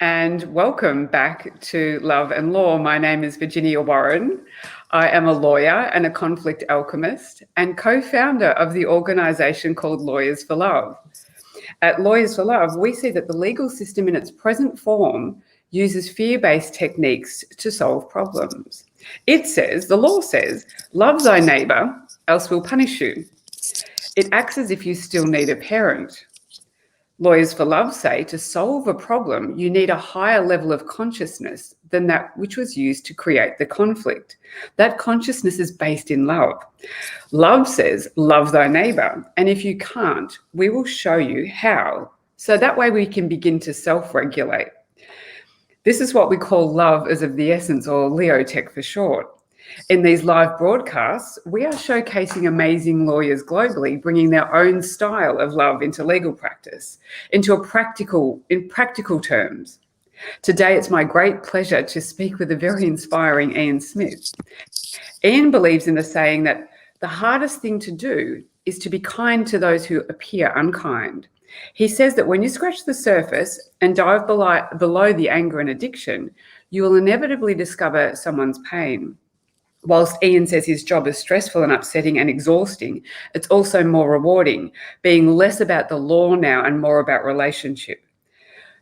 and welcome back to Love and Law. My name is Virginia Warren. I am a lawyer and a conflict alchemist and co-founder of the organisation called Lawyers for Love. At Lawyers for Love, we see that the legal system in its present form uses fear-based techniques to solve problems. It says, the law says, love thy neighbour, else we'll punish you. It acts as if you still need a parent. Lawyers for Love say to solve a problem, you need a higher level of consciousness than that which was used to create the conflict. That consciousness is based in love. Love says, love thy neighbour. And if you can't, we will show you how. So that way we can begin to self-regulate. This is what we call love as of the essence, or Leotech for short. In these live broadcasts, we are showcasing amazing lawyers globally, bringing their own style of love into legal practice, in practical terms. Today, it's my great pleasure to speak with the very inspiring Iain Smith. Iain believes in the saying that the hardest thing to do is to be kind to those who appear unkind. He says that when you scratch the surface and dive below the anger and addiction, you will inevitably discover someone's pain. Whilst Iain says his job is stressful and upsetting and exhausting, it's also more rewarding, being less about the law now and more about relationship.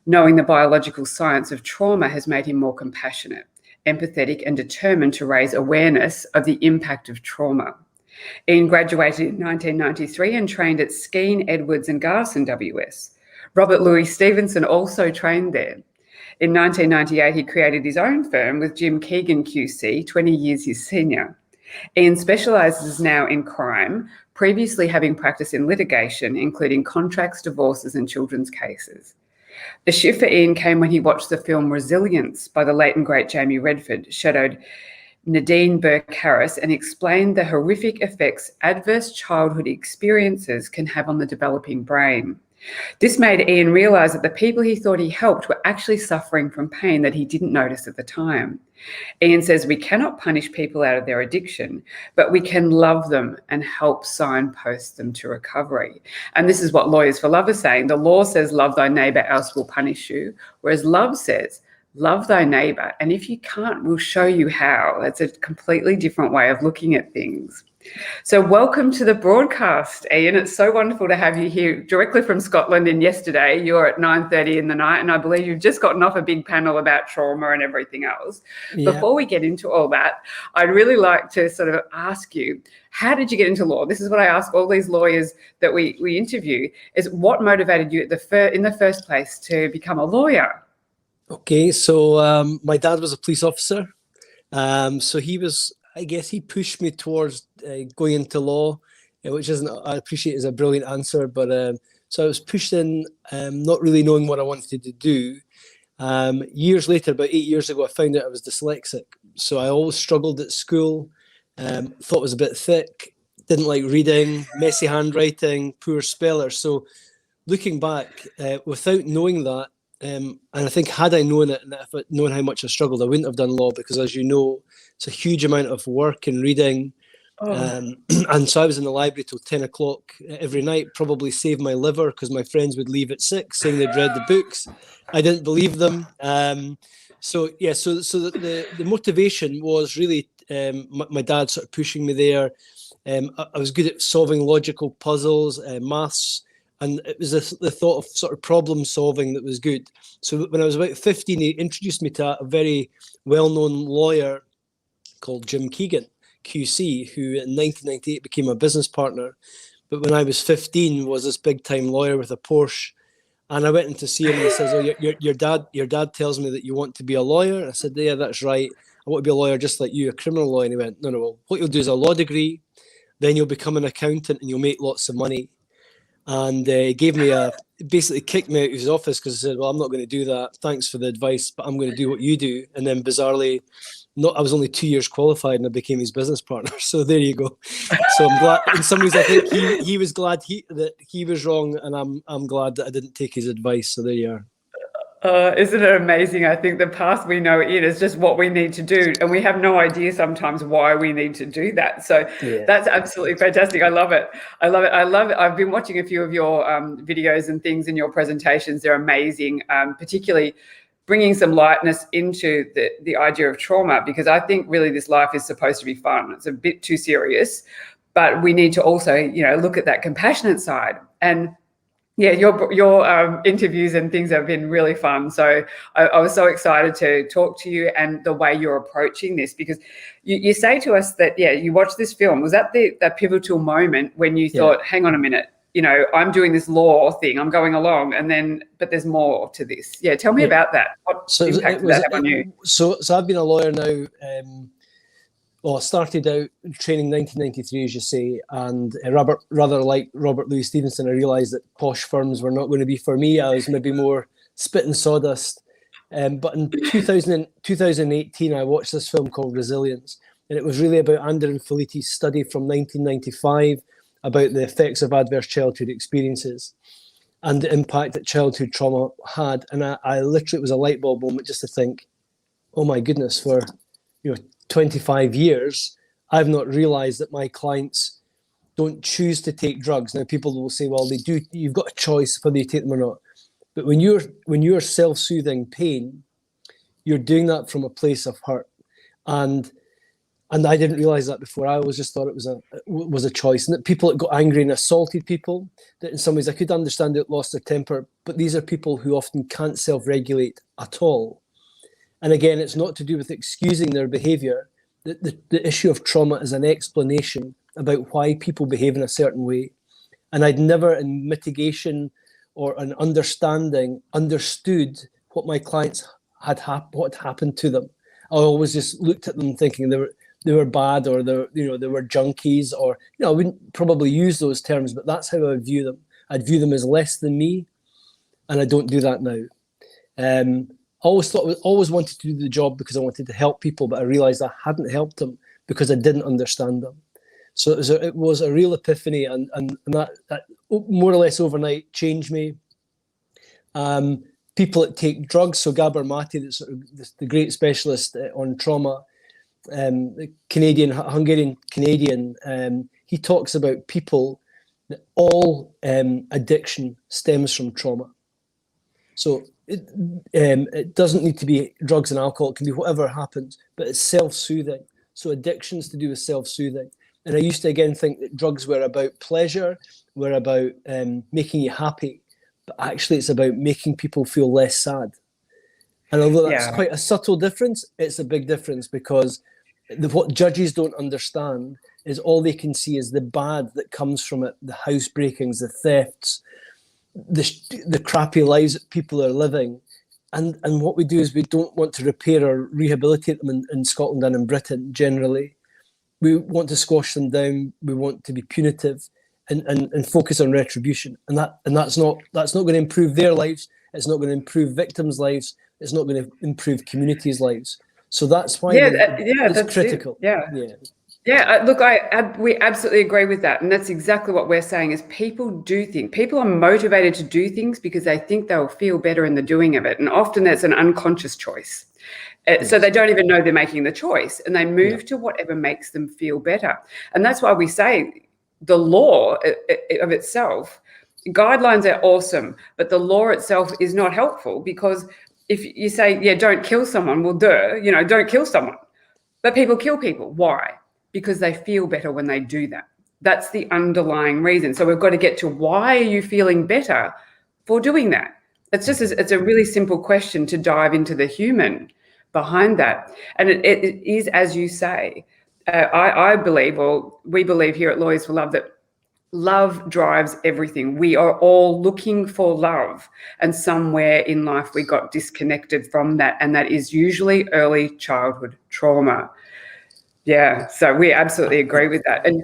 Knowing the biological science of trauma has made him more compassionate, empathetic, and determined to raise awareness of the impact of trauma. Iain graduated in 1993 and trained at Skene Edwards Garson WS. Robert Louis Stevenson also trained there. In 1998, he created his own firm with Jim Keegan QC, 20 years his senior. Iain specialises now in crime, previously having practiced in litigation, including contracts, divorces, and children's cases. The shift for Iain came when he watched the film Resilience by the late and great Jamie Redford, shadowed Nadine Burke-Harris, and explained the horrific effects adverse childhood experiences can have on the developing brain. This made Iain realise that the people he thought he helped were actually suffering from pain that he didn't notice at the time. Iain says we cannot punish people out of their addiction, but we can love them and help signpost them to recovery. And this is what Lawyers for Love are saying. The law says, love thy neighbour, else we'll punish you. Whereas love says, love thy neighbour. And if you can't, we'll show you how. That's a completely different way of looking at things. So welcome to the broadcast, Iain. It's so wonderful to have you here directly from Scotland. And yesterday you were at 9:30 in the night, and I believe you've just gotten off a big panel about trauma and everything else. Yeah. Before we get into all that, I'd really like to sort of ask you, how did you get into law? This is what I ask all these lawyers that we interview, is what motivated you in the first place to become a lawyer? Okay, so my dad was a police officer. So I guess he pushed me towards going into law, which I appreciate is a brilliant answer, but so I was pushed in, not really knowing what I wanted to do. Years later, about 8 years ago, I found out I was dyslexic. So I always struggled at school, thought I was a bit thick, didn't like reading, messy handwriting, poor speller. So looking back, without knowing that, and I think had I known it and if I'd known how much I struggled, I wouldn't have done law, because as you know, it's a huge amount of work and reading. And so I was in the library till 10 o'clock every night, probably saved my liver because my friends would leave at 6 saying they'd read the books. I didn't believe them. So the motivation was really my dad sort of pushing me there. I was good at solving logical puzzles, maths. And it was the thought of sort of problem solving that was good. So when I was about 15, he introduced me to a very well-known lawyer called Jim Keegan QC, who in 1998 became a business partner. But when I was 15, was this big-time lawyer with a Porsche. And I went in to see him, and he says, "Oh, your dad tells me that you want to be a lawyer." And I said, "Yeah, that's right. I want to be a lawyer just like you, a criminal lawyer." And he went, "No, well, what you'll do is a law degree, then you'll become an accountant and you'll make lots of money." And he gave me basically kicked me out of his office because I said, "Well, I'm not going to do that. Thanks for the advice, but I'm going to do what you do." And then bizarrely, I was only 2 years qualified and I became his business partner. So there you go. So I'm glad, in some ways, I think he was glad that he was wrong, and I'm glad that I didn't take his advice. So there you are. Isn't it amazing? I think the path we know in is just what we need to do, and we have no idea sometimes why we need to do that. So yeah. That's absolutely fantastic. I love it. I love it. I love it. I've been watching a few of your videos and things in your presentations. They're amazing, particularly bringing some lightness into the idea of trauma, because I think really this life is supposed to be fun. It's a bit too serious, but we need to also, look at that compassionate side. And yeah, your interviews and things have been really fun. So I was so excited to talk to you and the way you're approaching this, because you say to us that, you watched this film. Was that the pivotal moment when you thought, hang on a minute, I'm doing this law thing, I'm going along, but there's more to this. Yeah, tell me about that. What impact did that have on you? So I've been a lawyer now. I started out training 1993, as you say, and rather like Louis Stevenson, I realised that posh firms were not going to be for me. I was maybe more spit and sawdust. But in 2018, I watched this film called Resilience, and it was really about Andrew Filiti's study from 1995 about the effects of adverse childhood experiences and the impact that childhood trauma had. And I literally, it was a light bulb moment just to think, oh my goodness, for 25 years, I've not realized that my clients don't choose to take drugs. Now, people will say, well, they do. You've got a choice whether you take them or not. But when you're self-soothing pain, you're doing that from a place of hurt. And I didn't realize that before. I always just thought it was a choice. And that people that got angry and assaulted people, that in some ways I could understand it, lost their temper, but these are people who often can't self-regulate at all. And again, it's not to do with excusing their behavior. The issue of trauma is an explanation about why people behave in a certain way. And I'd never, in mitigation or an understanding, understood what my clients what happened to them. I always just looked at them thinking they were bad, or they were junkies, or I wouldn't probably use those terms, but that's how I would view them. I'd view them as less than me, and I don't do that now. Always wanted to do the job because I wanted to help people, but I realized I hadn't helped them because I didn't understand them. So it was a real epiphany, and that more or less overnight changed me. People that take drugs, so Gabor Mate, the great specialist on trauma, the Hungarian Canadian, he talks about people that all addiction stems from trauma. So it doesn't need to be drugs and alcohol. It can be whatever happens, but it's self-soothing. So addiction's to do with self-soothing. And I used to, again, think that drugs were about pleasure, were about making you happy. But actually, it's about making people feel less sad. And although that's quite a subtle difference, it's a big difference, because what judges don't understand is all they can see is the bad that comes from it, the house breakings, the thefts, the crappy lives that people are living. And what we do is we don't want to repair or rehabilitate them in Scotland and in Britain generally. We want to squash them down. We want to be punitive and focus on retribution. And that's not going to improve their lives. It's not going to improve victims' lives. It's not going to improve communities' lives. So that's why it's critical. Look, we absolutely agree with that. And that's exactly what we're saying is people are motivated to do things because they think they'll feel better in the doing of it. And often that's an unconscious choice. So they don't even know they're making the choice, and they move to whatever makes them feel better. And that's why we say the law of itself, guidelines are awesome, but the law itself is not helpful, because if you say, don't kill someone, well, don't kill someone. But people kill people. Why? Because they feel better when they do that. That's the underlying reason. So we've got to get to, why are you feeling better for doing that? It's a really simple question to dive into the human behind that. And it is, as you say, I believe, or we believe here at Lawyers for Love, that love drives everything. We are all looking for love, and somewhere in life we got disconnected from that, and that is usually early childhood trauma. Yeah, so we absolutely agree with that. And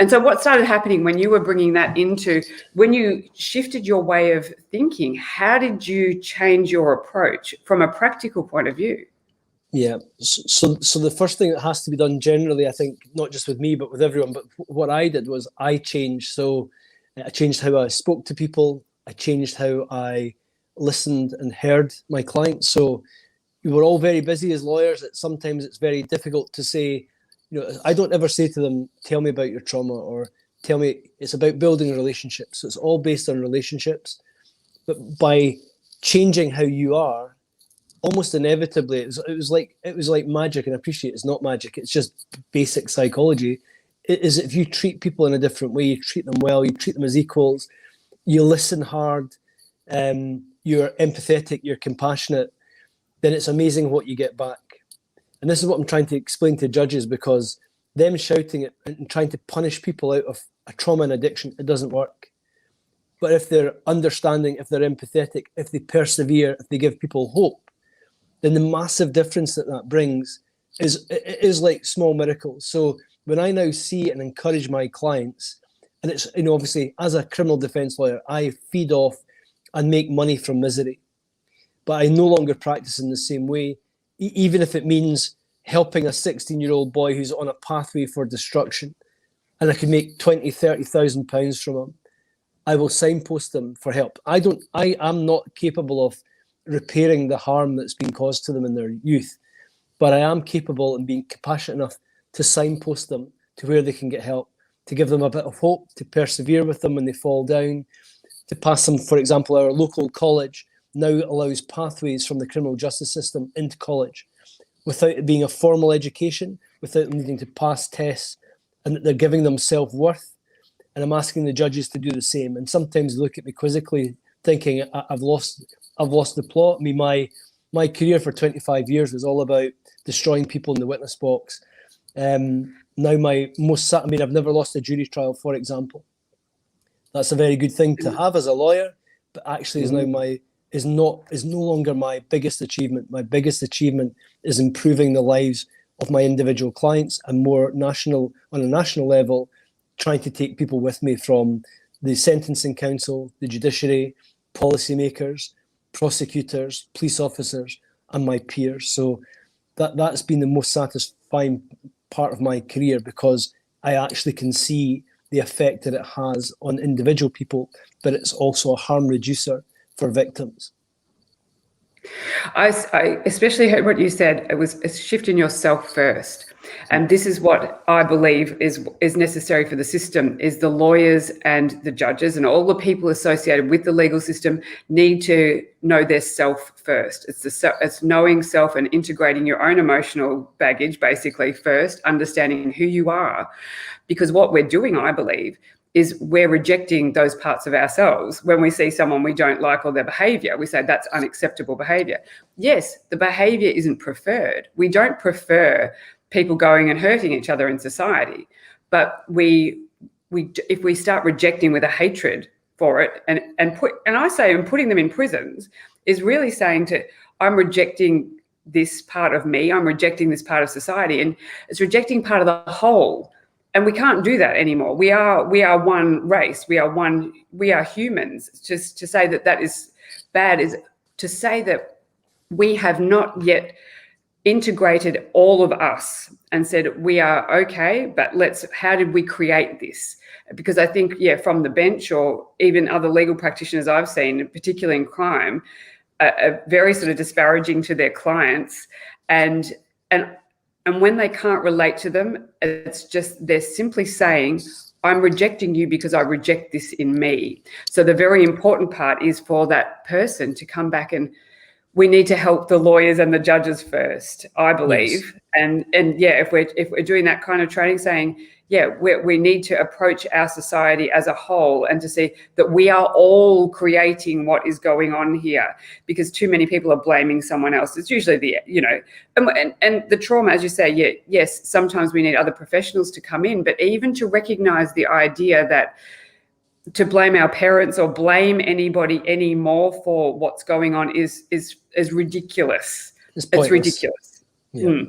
so what started happening when you were bringing that into, when you shifted your way of thinking, how did you change your approach from a practical point of view? Yeah, so the first thing that has to be done generally, I think, not just with me, but with everyone, but what I did was I changed. So I changed how I spoke to people. I changed how I listened and heard my clients. So we were all very busy as lawyers. Sometimes it's very difficult to say, I don't ever say to them, tell me about your trauma, or tell me. It's about building relationships. So it's all based on relationships. But by changing how you are, almost inevitably, it was like magic, and I appreciate it's not magic. It's just basic psychology. It is if you treat people in a different way, you treat them well, you treat them as equals, you listen hard, you're empathetic, you're compassionate, then it's amazing what you get back. And this is what I'm trying to explain to judges, because them shouting it and trying to punish people out of a trauma and addiction, it doesn't work. But if they're understanding, if they're empathetic, if they persevere, if they give people hope, then the massive difference that brings is like small miracles. So when I now see and encourage my clients, and it's, obviously as a criminal defense lawyer, I feed off and make money from misery, but I no longer practice in the same way, even if it means helping a 16-year-old boy who's on a pathway for destruction, and I can make 20, 30,000 pounds from him. I will signpost them for help. I am not capable of repairing the harm that's been caused to them in their youth, but I am capable of being compassionate enough to signpost them to where they can get help, to give them a bit of hope, to persevere with them when they fall down, to pass them. For example, our local college now allows pathways from the criminal justice system into college without it being a formal education, without them needing to pass tests, and that they're giving them self-worth. And I'm asking the judges to do the same. And sometimes they look at me quizzically, thinking I've lost the plot. I mean, my career for 25 years was all about destroying people in the witness box. Now I've never lost a jury trial, for example. That's a very good thing to have as a lawyer, but actually is no longer my biggest achievement. My biggest achievement is improving the lives of my individual clients, and on a national level, trying to take people with me from the sentencing council, the judiciary, policymakers, prosecutors, police officers, and my peers. So that's been the most satisfying part of my career, because I actually can see the effect that it has on individual people, but it's also a harm reducer for victims. I especially heard what you said. It was a shift in yourself first. And this is what I believe is necessary for the system, is the lawyers and the judges and all the people associated with the legal system need to know their self first. It's knowing self and integrating your own emotional baggage basically first, understanding who you are. Because what we're doing, I believe, is we're rejecting those parts of ourselves. When we see someone we don't like or their behavior, we say that's unacceptable behavior. Yes, the behavior isn't preferred. We don't prefer people going and hurting each other in society. But if we start rejecting with a hatred for it, and putting them in prisons is really saying I'm rejecting this part of me, I'm rejecting this part of society, and it's rejecting part of the whole. And we can't do that anymore. We are one race. We are humans. Just to say that is bad is to say that we have not yet integrated all of us and said we are okay, but how did we create this? Because I think, from the bench or even other legal practitioners I've seen, particularly in crime, are very sort of disparaging to their clients, and when they can't relate to them, it's just they're simply saying, I'm rejecting you because I reject this in me. So the very important part is for that person to come back, and we need to help the lawyers and the judges first, I believe. Yes. And if we're doing that kind of training, saying, we need to approach our society as a whole and to see that we are all creating what is going on here, because too many people are blaming someone else. It's usually and the trauma, as you say, yes, sometimes we need other professionals to come in, but even to recognize the idea that to blame our parents or blame anybody anymore for what's going on is ridiculous. It's ridiculous. Yeah.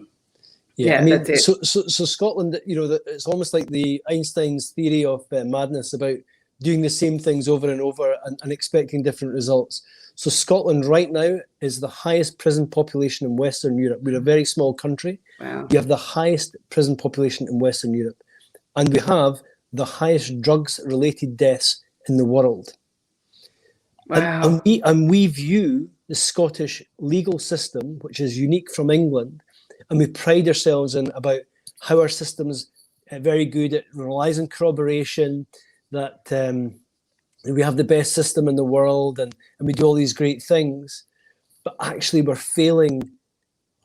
Yeah, I mean, so Scotland, it's almost like the Einstein's theory of madness about doing the same things over and over and expecting different results. So Scotland right now is the highest prison population in Western Europe. We're a very small country. Wow. We have the highest prison population in Western Europe, and we have the highest drugs-related deaths in the world. Wow. And we view the Scottish legal system, which is unique from England, and we pride ourselves in about how our system's very good. It relies on corroboration, that we have the best system in the world, and we do all these great things. but actually we're failing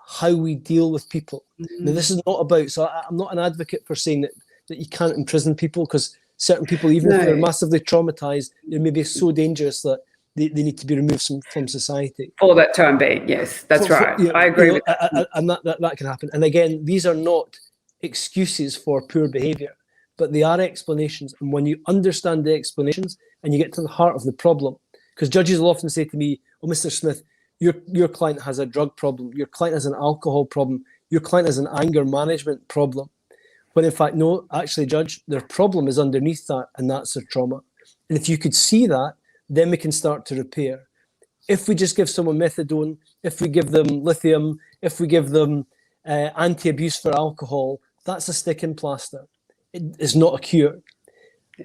how we deal with people. Now, this is not about, so I'm not an advocate for saying that you can't imprison people, because certain people, even if they're massively traumatized, they may be so dangerous that they need to be removed from society. For that time being, yes, that's right. I agree with that. And that can happen. And again, these are not excuses for poor behavior, but they are explanations. And when you understand the explanations and you get to the heart of the problem, because judges will often say to me, "Oh, Mr. Smith, your client has a drug problem, your client has an alcohol problem, your client has an anger management problem." When in fact, no, actually, Judge, their problem is underneath that, and that's their trauma. And if you could see that, then we can start to repair. If we just give someone methadone, if we give them lithium, if we give them anti-abuse for alcohol, that's a sticking plaster. It is not a cure.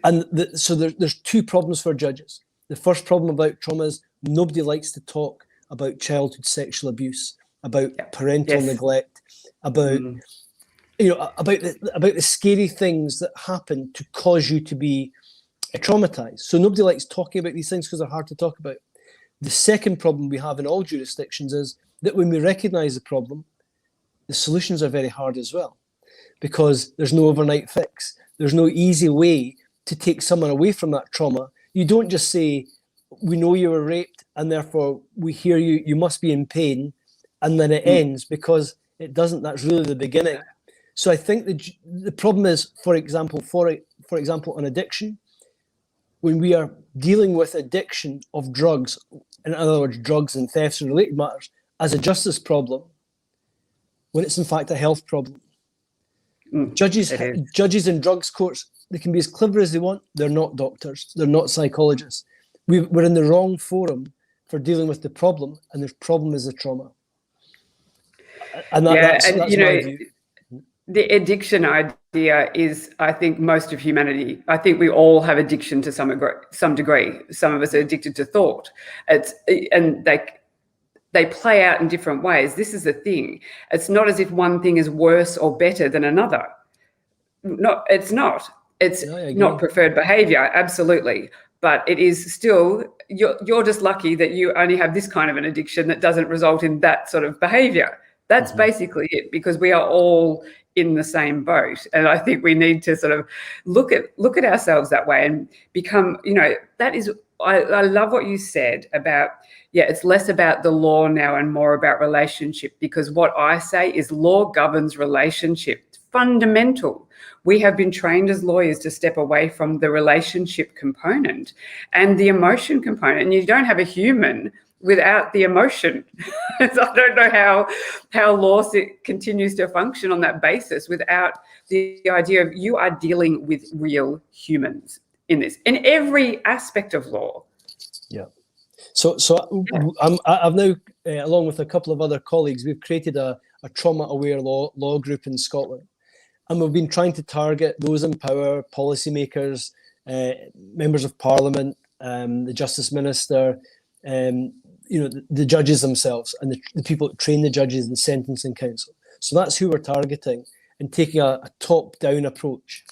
And so there's two problems for judges. The first problem about trauma is nobody likes to talk about childhood sexual abuse, about parental neglect, about about the scary things that happen to cause you to be traumatized. So nobody likes talking about these things because they're hard to talk about. The second problem we have in all jurisdictions is that when we recognize the problem, the solutions are very hard as well, because there's no overnight fix. There's no easy way to take someone away from that trauma. You don't just say, "We know you were raped and therefore we hear you, you must be in pain," and then it ends, because it doesn't. That's really the beginning. So I think the problem is, for example, on addiction, when we are dealing with addiction of drugs, in other words, drugs and thefts and related matters, as a justice problem, when it's in fact a health problem. Judges in drugs courts, they can be as clever as they want. They're not doctors. They're not psychologists. We're in the wrong forum for dealing with the problem, and the problem is the trauma. And that's my view. The addiction idea is, I think, most of humanity. I think we all have addiction to some degree. Some of us are addicted to thought. And they play out in different ways. This is the thing. It's not as if one thing is worse or better than another. No, it's not. It's not preferred behavior, absolutely. But it is still, you're just lucky that you only have this kind of an addiction that doesn't result in that sort of behavior. That's basically it, because we are all in the same boat. And I think we need to sort of look at ourselves that way and become, that is, I love what you said about, it's less about the law now and more about relationship, because what I say is law governs relationship. It's fundamental. We have been trained as lawyers to step away from the relationship component and the emotion component. And you don't have a human without the emotion. So I don't know how law continues to function on that basis without the idea of you are dealing with real humans in every aspect of law. Yeah. So I've now, along with a couple of other colleagues, we've created a trauma-aware law group in Scotland. And we've been trying to target those in power, policymakers, members of parliament, the Justice Minister, the judges themselves, and the people that train the judges and sentencing council. So that's who we're targeting, and taking a top-down approach.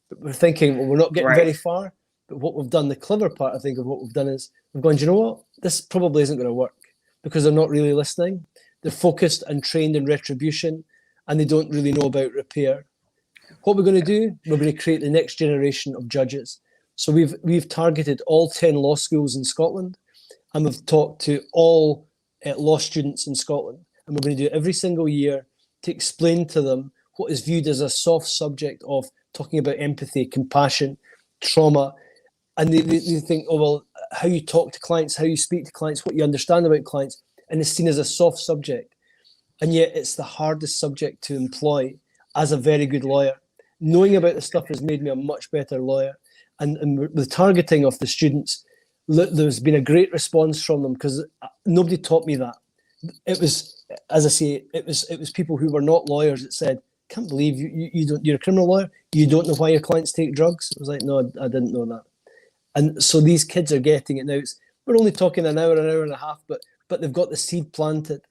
But we're thinking, well, we're not getting very far. But what we've done, the clever part, I think, of what we've done is we've gone, do you know what? This probably isn't going to work, because they're not really listening. They're focused and trained in retribution, and they don't really know about repair. What we're going to do, we're going to create the next generation of judges. So we've targeted all 10 law schools in Scotland, and we've talked to all law students in Scotland. And we're going to do it every single year to explain to them what is viewed as a soft subject of talking about empathy, compassion, trauma. And they think, oh, well, how you talk to clients, how you speak to clients, what you understand about clients, and it's seen as a soft subject. And yet it's the hardest subject to employ as a very good lawyer. Knowing about this stuff has made me a much better lawyer. And with the targeting of the students, there's been a great response from them, because nobody taught me that. It was, as I say, it was people who were not lawyers that said, "Can't believe you're a criminal lawyer, you don't know why your clients take drugs." I was like, no, I didn't know that. And so these kids are getting it now. We're only talking an hour and a half, but they've got the seed planted,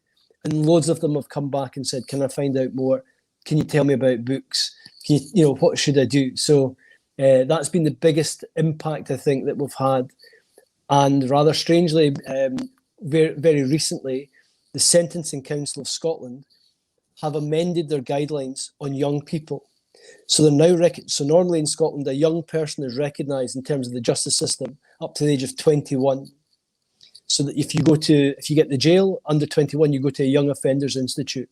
and loads of them have come back and said, "Can I find out more? Can you tell me about books? Can you what should I do?" So that's been the biggest impact, I think, that we've had. And rather strangely, very, very recently, the Sentencing Council of Scotland have amended their guidelines on young people. So they're now so normally in Scotland, a young person is recognised in terms of the justice system up to the age of 21. So that if you get the jail under 21, you go to a young offenders institute.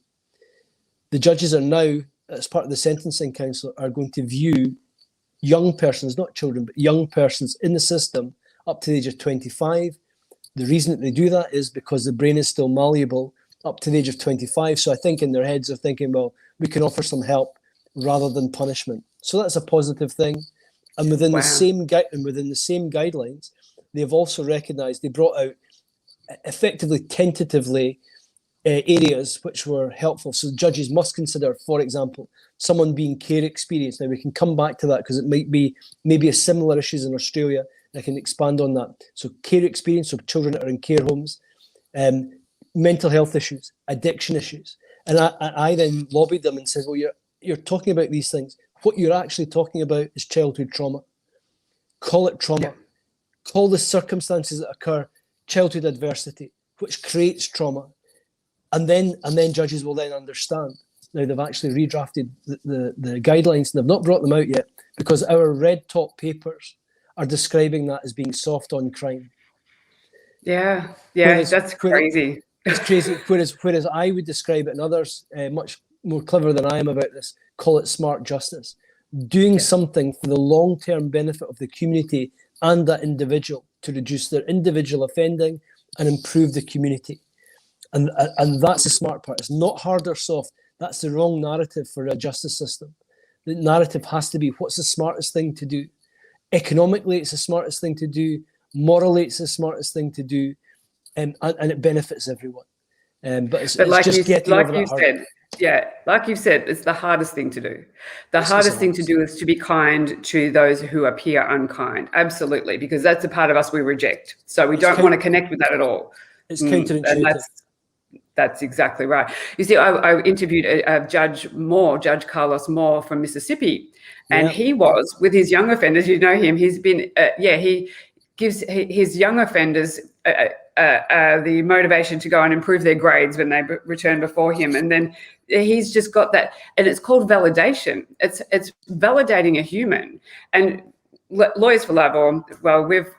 The judges are now, as part of the Sentencing Council, are going to view young persons, not children, but young persons in the system up to the age of 25. The reason that they do that is because the brain is still malleable up to the age of 25. So I think in their heads they're thinking, well, we can offer some help rather than punishment. So that's a positive thing. And within the same guidelines, they've also recognised, they brought out effectively tentatively areas which were helpful. So judges must consider, for example, someone being care experienced. Now we can come back to that because it might be maybe a similar issues in Australia. I can expand on that. So care experience of children that are in care homes, mental health issues, addiction issues. And I then lobbied them and said, well, you're talking about these things. What you're actually talking about is childhood trauma. Call it trauma. Yeah. Call the circumstances that occur childhood adversity, which creates trauma. And then judges will then understand. Now they've actually redrafted the guidelines and they've not brought them out yet because our red top papers are describing that as being soft on crime. Yeah, that's crazy. It's crazy. Whereas I would describe it, and others much more clever than I am about this, call it smart justice. Doing something for the long-term benefit of the community and that individual to reduce their individual offending and improve the community. And that's the smart part. It's not hard or soft. That's the wrong narrative for a justice system. The narrative has to be, what's the smartest thing to do? Economically, it's the smartest thing to do. Morally, it's the smartest thing to do. And it benefits everyone. But it's like just getting over that hurdle. Like you've said, it's the hardest thing to do. The hardest thing to do is to be kind to those who appear unkind. Absolutely, because that's a part of us we reject. So we don't want to connect with that at all. It's counterintuitive. That's exactly right. You see, I interviewed Judge Carlos Moore from Mississippi, and he was with his young offenders. You know him. He's been, he gives his young offenders the motivation to go and improve their grades when they return before him, and then he's just got that, and it's called validation. It's validating a human, and Lawyers for Love,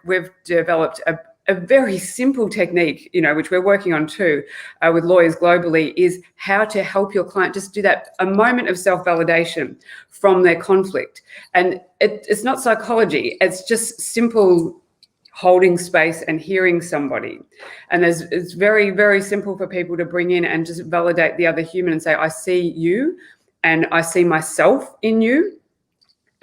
we've developed a very simple technique, which we're working on too, with lawyers globally, is how to help your client just do that, a moment of self-validation from their conflict. And it's not psychology, it's just simple holding space and hearing somebody. And it's very, very simple for people to bring in and just validate the other human and say, I see you and I see myself in you.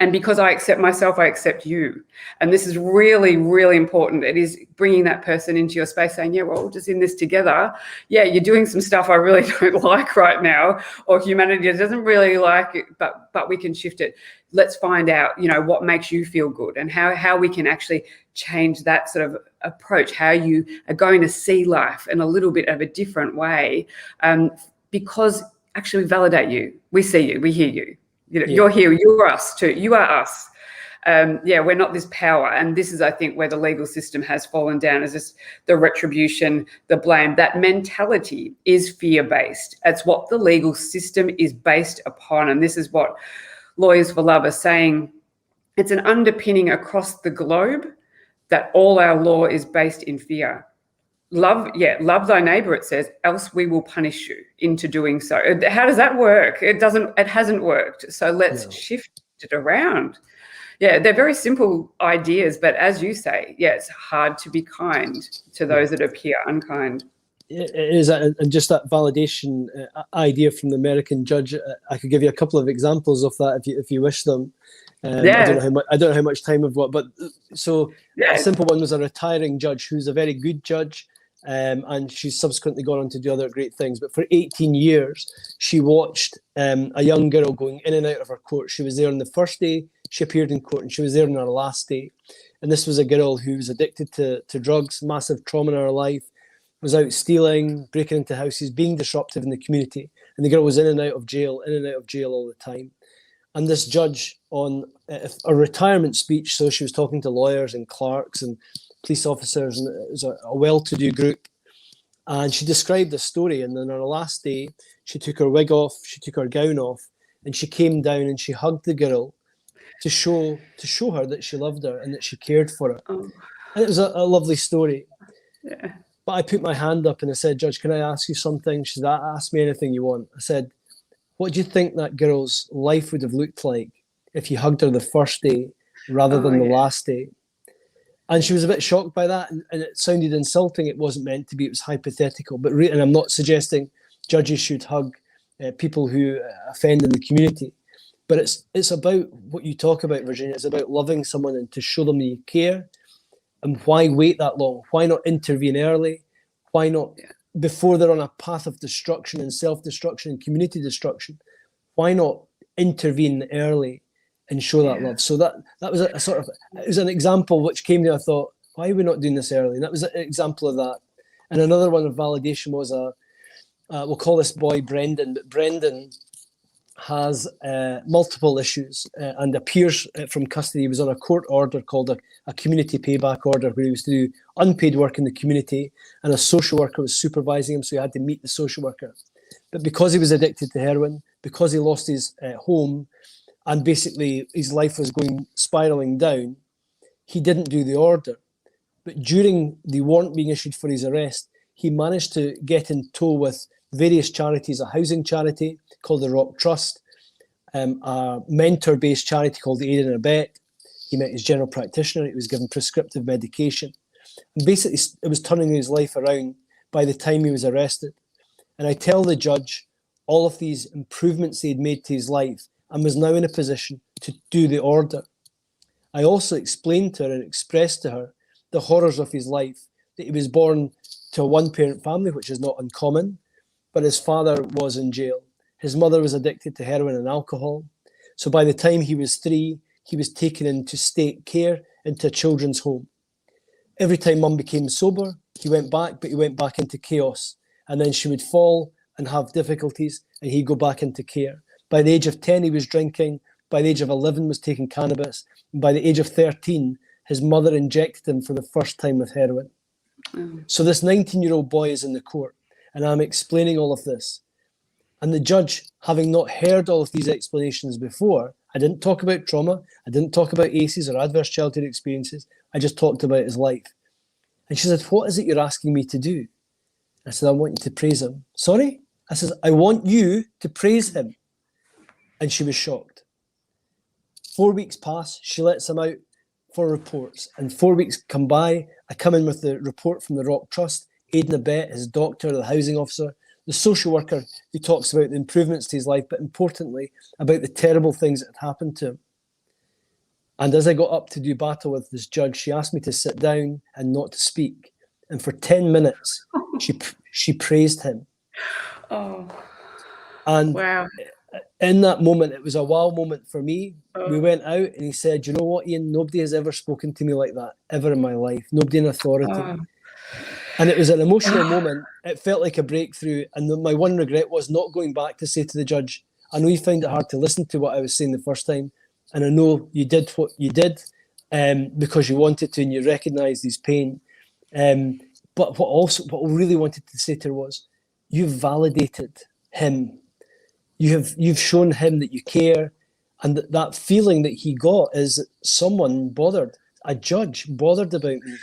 And because I accept myself, I accept you. And this is really, really important. It is bringing that person into your space saying, yeah, well, we're just in this together. Yeah, you're doing some stuff I really don't like right now, or humanity doesn't really like it, but we can shift it. Let's find out, what makes you feel good and how we can actually change that sort of approach, how you are going to see life in a little bit of a different way, because actually we validate you. We see you, we hear you. You're here, you're us too, you are us. We're not this power. And this is, I think, where the legal system has fallen down, is just the retribution, the blame. That mentality is fear-based. It's what the legal system is based upon. And this is what Lawyers for Love are saying. It's an underpinning across the globe that all our law is based in fear. Love thy neighbor, it says, else we will punish you into doing so. How does that work? It hasn't worked. So let's shift it around. They're very simple ideas, but as you say, it's hard to be kind to those that appear unkind. It is, and just that validation idea from the American judge. I could give you a couple of examples of that if you wish them. I don't know how much time we've got, but a simple one was a retiring judge who's a very good judge. And she's subsequently gone on to do other great things. But for 18 years, she watched a young girl going in and out of her court. She was there on the first day she appeared in court, and she was there on her last day. And this was a girl who was addicted to drugs, massive trauma in her life, was out stealing, breaking into houses, being disruptive in the community. And the girl was in and out of jail all the time. And this judge, on a retirement speech, so she was talking to lawyers and clerks and police officers, and it was a well-to-do group. And she described the story. And then on her last day, she took her wig off, she took her gown off, and she came down and she hugged the girl to show her that she loved her and that she cared for her. Oh, And it was a lovely story. yeah. But I put my hand up and I said, "Judge, can I ask you something?" She said, "Ask me anything you want." I said, "What do you think that girl's life would have looked like if you hugged her the first day rather than the last day?" And she was a bit shocked by that, and it sounded insulting. It wasn't meant to be. It was hypothetical. And I'm not suggesting judges should hug people who offend in the community. But it's about what you talk about, Virginia. It's about loving someone and to show them that you care. And why wait that long? Why not intervene early? Why not before they're on a path of destruction and self-destruction and community destruction? Why not intervene early and show that love? So that was a sort of, it was an example which came to me. I thought, why are we not doing this early? And that was an example of that. And another one of validation was we'll call this boy Brendan, but Brendan has multiple issues and appears from custody. He was on a court order called a community payback order, where he was to do unpaid work in the community, and a social worker was supervising him, so he had to meet the social worker. But because he was addicted to heroin, because he lost his home, and basically his life was spiraling down, he didn't do the order. But during the warrant being issued for his arrest, he managed to get in tow with various charities, a housing charity called the Rock Trust, a mentor-based charity called the Aid and Abet. He met his general practitioner. He was given prescriptive medication. And basically, it was turning his life around by the time he was arrested. And I tell the judge all of these improvements he'd made to his life and was now in a position to do the order. I also explained to her and expressed to her the horrors of his life, that he was born to a one-parent family, which is not uncommon, but his father was in jail. His mother was addicted to heroin and alcohol. So by the time he was 3, he was taken into state care, into a children's home. Every time mum became sober, he went back, but he went back into chaos. And then she would fall and have difficulties, and he'd go back into care. By the age of 10, he was drinking. By the age of 11, was taking cannabis. And by the age of 13, his mother injected him for the first time with heroin. So this 19-year-old boy is in the court, and I'm explaining all of this. And the judge, having not heard all of these explanations before, I didn't talk about trauma, I didn't talk about ACEs or adverse childhood experiences, I just talked about his life. And she said, "What is it you're asking me to do?" I said, "I want you to praise him." "Sorry?" I said, "I want you to praise him." And she was shocked. 4 weeks pass, she lets him out for reports, and 4 weeks come by. I come in with the report from the Rock Trust, Aid and Abet, his doctor, the housing officer, the social worker who talks about the improvements to his life, but importantly, about the terrible things that had happened to him. And as I got up to do battle with this judge, she asked me to sit down and not to speak. And for 10 minutes, she praised him. Oh, and wow. In that moment, it was a wow moment for me. We went out and he said, "You know what, Iain, nobody has ever spoken to me like that, ever in my life. Nobody in authority." And it was an emotional moment. It felt like a breakthrough. And my one regret was not going back to say to the judge, "I know you found it hard to listen to what I was saying the first time. And I know you did what you did because you wanted to and you recognised his pain. But what I really wanted to say to her was, you've validated him. You've shown him that you care. And that feeling that he got is someone bothered, a judge bothered about me."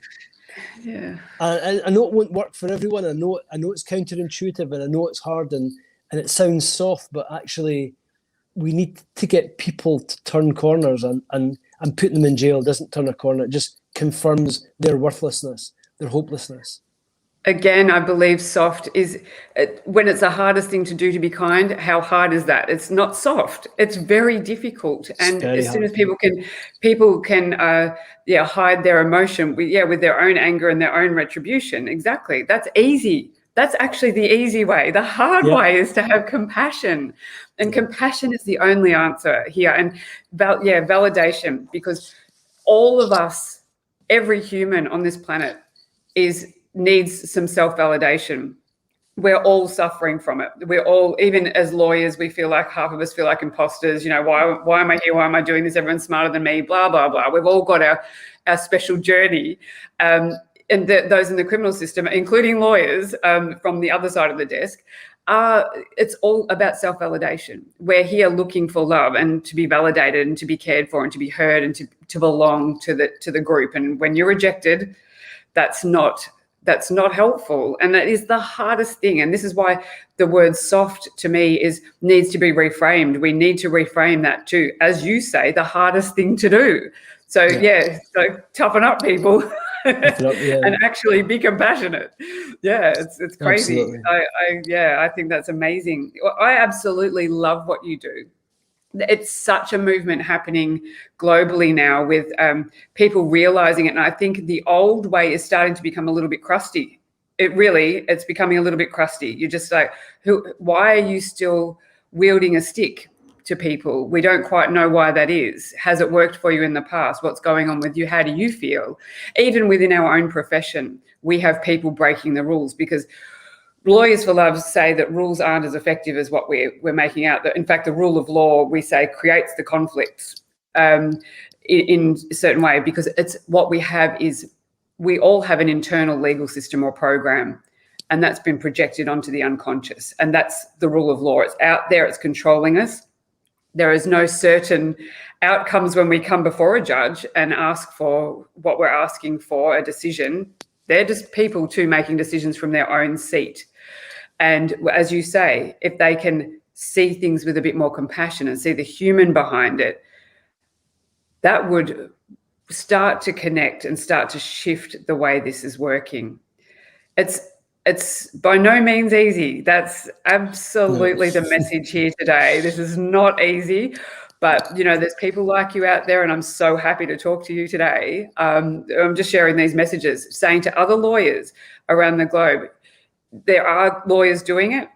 Yeah. And I know it won't work for everyone. I know it's counterintuitive, and I know it's hard, and it sounds soft, but actually we need to get people to turn corners, and putting them in jail doesn't turn a corner. It just confirms their worthlessness, their hopelessness. Again, I believe soft is when it's the hardest thing to do, to be kind. How hard is that? It's not soft. It's very difficult. And as soon as people can hide their emotion with their own anger and their own retribution. Exactly. That's easy. That's actually the easy way. The hard way is to have compassion, and compassion is the only answer here. And validation, because all of us, every human on this planet needs some self-validation. We're all suffering from it. We're all, even as lawyers, we feel like half of us feel like imposters. You know, why am I here? Why am I doing this? Everyone's smarter than me, blah, blah, blah. We've all got our special journey. and those in the criminal system, including lawyers from the other side of the desk, it's all about self-validation. We're here looking for love and to be validated and to be cared for and to be heard and to belong to the group. And when you're rejected, that's not helpful. And that is the hardest thing. And this is why the word soft to me needs to be reframed. We need to reframe that too, as you say, the hardest thing to do. So so toughen up, people. And actually be compassionate. Yeah, it's crazy. I think that's amazing. I absolutely love what you do. It's such a movement happening globally now with people realizing it. And I think the old way is starting to become a little bit crusty. It's becoming a little bit crusty. You're just like, why are you still wielding a stick to people? We don't quite know why that is. Has it worked for you in the past? What's going on with you? How do you feel? Even within our own profession, we have people breaking the rules because Lawyers for Love say that rules aren't as effective as what we're making out. In fact, the rule of law, we say, creates the conflict in a certain way, because it's what we have is we all have an internal legal system or program, and that's been projected onto the unconscious. And that's the rule of law. It's out there. It's controlling us. There is no certain outcomes when we come before a judge and ask for what we're asking for, a decision. They're just people too making decisions from their own seat. And as you say, if they can see things with a bit more compassion and see the human behind it, that would start to connect and start to shift the way this is working. It's by no means easy. That's absolutely the message here today. This is not easy, but there's people like you out there, and I'm so happy to talk to you today. I'm just sharing these messages, saying to other lawyers around the globe, there are lawyers doing it.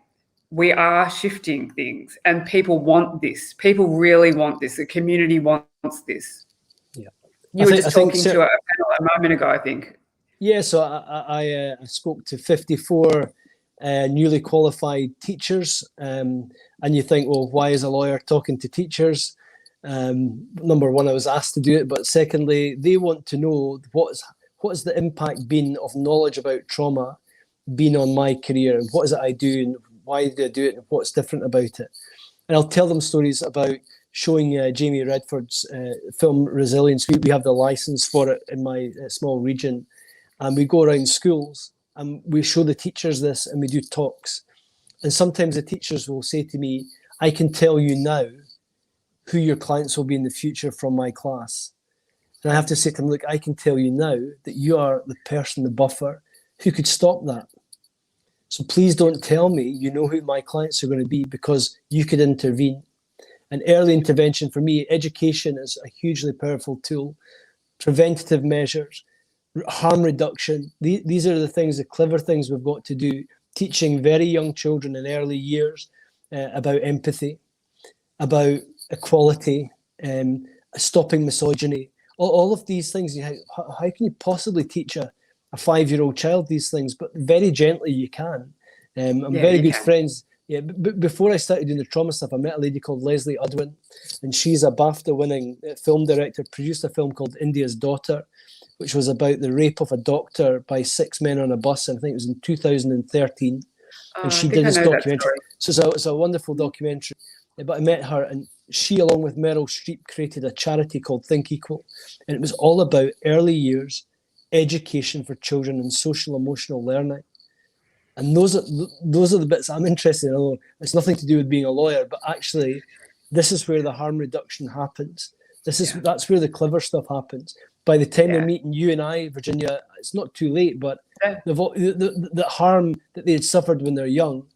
We are shifting things, and people want this. People really want this. The community wants this. Yeah, you were just talking to a panel a moment ago, I think. Yeah, so I spoke to 54 newly qualified teachers, and you think, well, why is a lawyer talking to teachers? Number one, I was asked to do it, but secondly, they want to know what has the impact been of knowledge about trauma been on my career, and what is it I do, and why do I do it, and what's different about it. And I'll tell them stories about showing Jamie Redford's film Resilience. We have the license for it in my small region. And we go around schools and we show the teachers this, and we do talks. And sometimes the teachers will say to me, I can tell you now who your clients will be in the future from my class. And I have to say to them, look, I can tell you now that you are the person, the buffer, who could stop that. So please don't tell me you know who my clients are going to be, because you could intervene. And early intervention, for me, education is a hugely powerful tool. Preventative measures, harm reduction. These are the things, the clever things we've got to do. Teaching very young children in early years about empathy, about equality, stopping misogyny. All of these things. How can you possibly teach a 5-year-old child these things? But very gently you can. I'm very good friends. Yeah, before I started doing the trauma stuff, I met a lady called Leslie Udwin, and she's a BAFTA-winning film director, produced a film called India's Daughter, which was about the rape of a doctor by 6 men on a bus, and I think it was in 2013. And she did this documentary. So it's a wonderful documentary. But I met her, and she, along with Meryl Streep, created a charity called Think Equal. And it was all about early years education for children and social emotional learning. And those are the bits I'm interested in. Although it's nothing to do with being a lawyer, but actually, this is where the harm reduction happens. That's where the clever stuff happens. By the time they're meeting you and I, Virginia, it's not too late, but the harm that they had suffered when they're young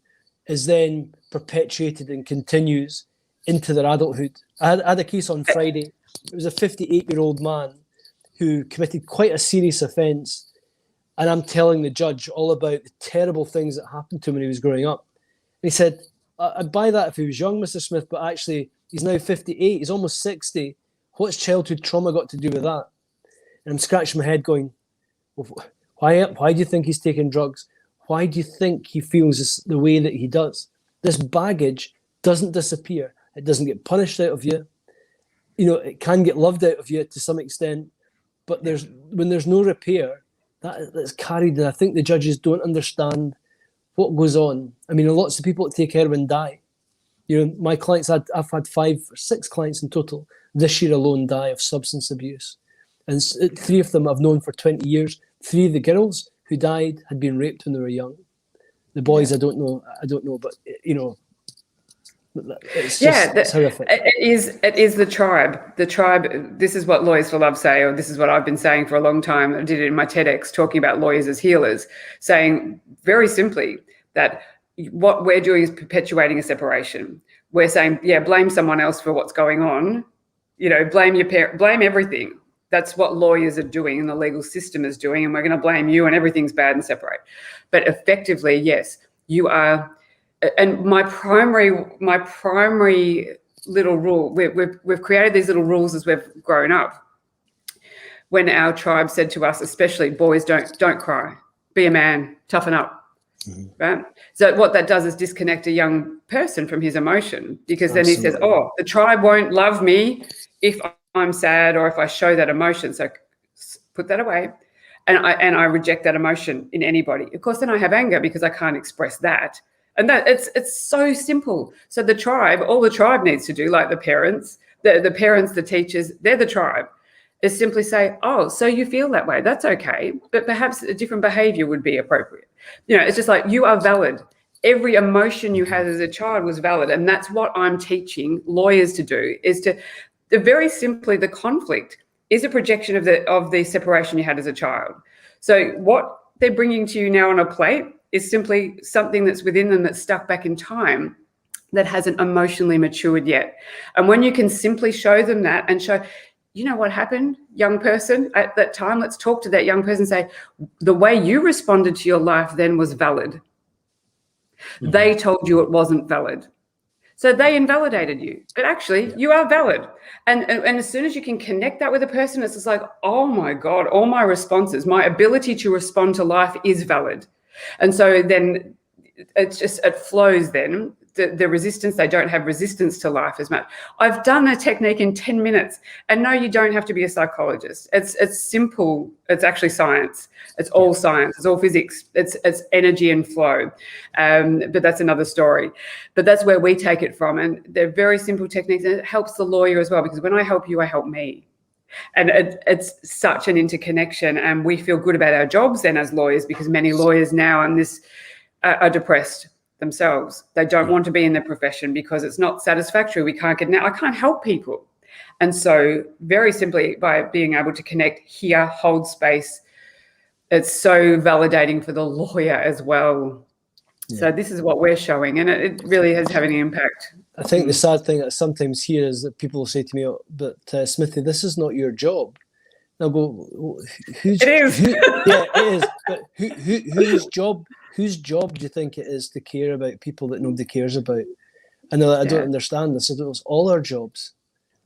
is then perpetuated and continues into their adulthood. I had a case on Friday. It was a 58-year-old man who committed quite a serious offence, and I'm telling the judge all about the terrible things that happened to him when he was growing up. And he said, I'd buy that if he was young, Mr. Smith, but actually he's now 58, he's almost 60. What's childhood trauma got to do with that? And I'm scratching my head going, well, why do you think he's taking drugs? Why do you think he feels the way that he does? This baggage doesn't disappear. It doesn't get punished out of you. It can get loved out of you to some extent, but when there's no repair, that's carried. And I think the judges don't understand what goes on. I mean, lots of people that take heroin die. You know, my clients, I've had 5 or 6 clients in total this year alone die of substance abuse. And 3 of them I've known for 20 years. 3 of the girls who died had been raped when they were young. The boys, I don't know, but you know, it's just it's horrific. It is the tribe. The tribe, this is what Lawyers for Love say, or this is what I've been saying for a long time. I did it in my TEDx, talking about lawyers as healers, saying very simply that what we're doing is perpetuating a separation. We're saying, yeah, blame someone else for what's going on. You know, blame your parent, blame everything. That's what lawyers are doing and the legal system is doing, and we're going to blame you and everything's bad and separate. But effectively, yes, you are. And my primary little rule, we've created these little rules as we've grown up. When our tribe said to us, especially boys, don't cry, be a man, toughen up. Right? So what that does is disconnect a young person from his emotion, because then he says, oh, the tribe won't love me if I'm sad or if I show that emotion. So put that away. And I reject that emotion in anybody. Of course, then I have anger because I can't express that. And that it's so simple. So the tribe, all the tribe needs to do, like the parents, the teachers, they're the tribe, is simply say, oh, so you feel that way. That's okay. But perhaps a different behavior would be appropriate. You know, it's just like, you are valid. Every emotion you had as a child was valid. And that's what I'm teaching lawyers to do, is to very simply, the conflict is a projection of the separation you had as a child. So what they're bringing to you now on a plate is simply something that's within them that's stuck back in time, that hasn't emotionally matured yet. And when you can simply show them that and show, you know what happened, young person, at that time, let's talk to that young person and say, the way you responded to your life then was valid. They told you it wasn't valid. So they invalidated you, but actually you are valid. And as soon as you can connect that with a person, it's just like, oh my God, all my responses, my ability to respond to life is valid. And so then it flows then. The resistance, they don't have resistance to life as much. I've done a technique in 10 minutes, and no, you don't have to be a psychologist. It's simple. It's actually science. It's all science. It's all physics. It's energy and flow. But that's another story. But that's where we take it from. And they're very simple techniques, and it helps the lawyer as well, because when I help you, I help me. And it's such an interconnection, and we feel good about our jobs then as lawyers, because many lawyers now on this are depressed themselves. They don't want to be in the profession because it's not satisfactory. We can't get now. I can't help people. And so very simply, by being able to connect here, hold space, it's so validating for the lawyer as well. Yeah. So this is what we're showing, and it really is having an impact. I think the sad thing that sometimes here is that people will say to me, oh, but Smithy, this is not your job. And I'll go, whose? It is. Yeah, it is. But whose job do you think it is to care about people that nobody cares about? And I don't understand this. It's all our jobs.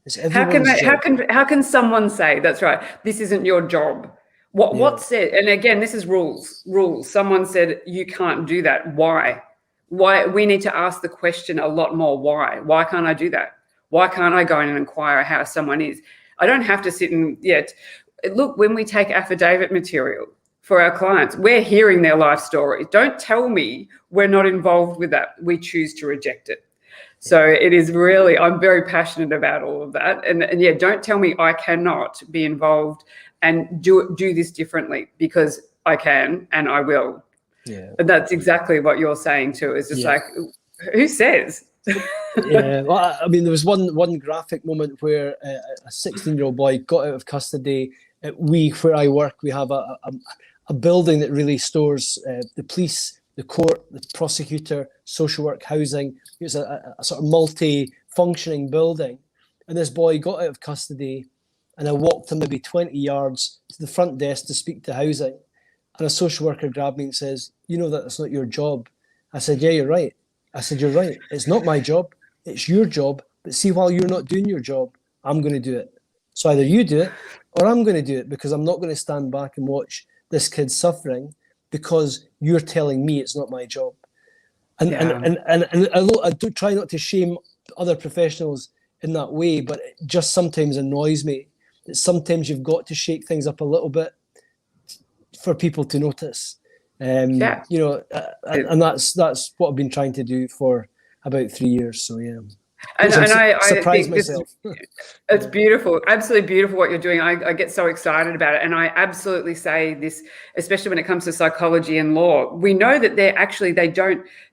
It's everyone's job. How can someone say, that's right, this isn't your job? What said? And again, this is rules. Someone said you can't do that. Why? We need to ask the question a lot more. Why can't I do that? Why can't I go in and inquire how someone is? I don't have to sit and look, when we take affidavit material for our clients, we're hearing their life story. Don't tell me we're not involved with that. We choose to reject it. So it is really, I'm very passionate about all of that. And don't tell me I cannot be involved and do this differently, because I can and I will. Yeah. And that's exactly what you're saying too. It's just like, who says? Yeah, well, I mean, there was one graphic moment where a 16-year-old boy got out of custody. Where I work, we have a building that really stores the police, the court, the prosecutor, social work, housing. It's a sort of multi-functioning building. And this boy got out of custody, and I walked him maybe 20 yards to the front desk to speak to housing. And a social worker grabbed me and says, you know that it's not your job. I said, yeah, you're right. I said, you're right. It's not my job. It's your job. But see, while you're not doing your job, I'm going to do it. So either you do it or I'm going to do it, because I'm not going to stand back and watch this kid suffering because you're telling me it's not my job. And I do try not to shame other professionals in that way, but it just sometimes annoys me that sometimes you've got to shake things up a little bit for people to notice. Yeah. You know, and that's what I've been trying to do for about 3 years. So yeah, And I surprised think this myself. it's beautiful, absolutely beautiful what you're doing. I get so excited about it. And I absolutely say this, especially when it comes to psychology and law. We know that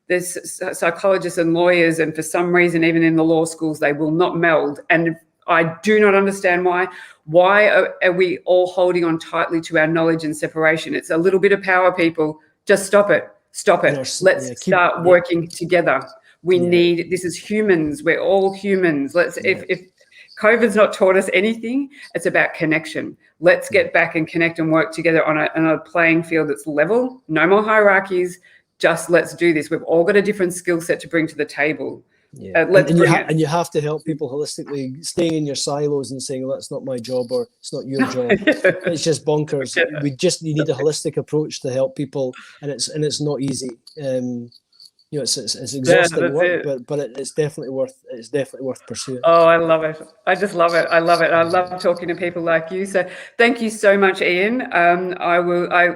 there's psychologists and lawyers, and for some reason, even in the law schools, they will not meld. And I do not understand why. Why are we all holding on tightly to our knowledge and separation? It's a little bit of power, people. Just stop it. Stop it. Let's start working together. We need, this is humans. We're all humans. If COVID's not taught us anything, it's about connection. Let's get back and connect and work together on a playing field that's level. No more hierarchies. Just let's do this. We've all got a different skill set to bring to the table. Yeah. And you have to help people holistically. Staying in your silos and saying, well, that's not my job or it's not your job. It's just bonkers. Yeah. You need a holistic approach to help people, and it's not easy. You know, it's exhausting work, but it's definitely worth pursuing. Oh, I love it. I just love it. I love it. I love talking to people like you. So thank you so much, Iain.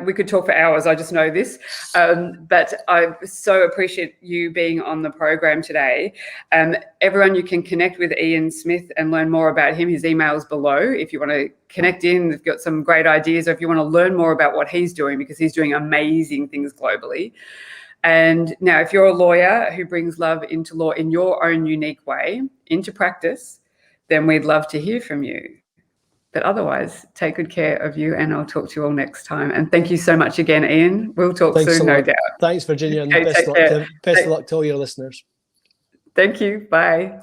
We could talk for hours. I just know this, but I so appreciate you being on the program today. Everyone, you can connect with Iain Smith and learn more about him. His email is below if you want to connect in. They've got some great ideas, or if you want to learn more about what he's doing, because he's doing amazing things globally. And now, if you're a lawyer who brings love into law in your own unique way, into practice, then we'd love to hear from you. But otherwise, take good care of you, and I'll talk to you all next time. And thank you so much again, Iain. We'll talk soon, no doubt. Thanks, Virginia, and best of luck to all your listeners. Thank you. Bye.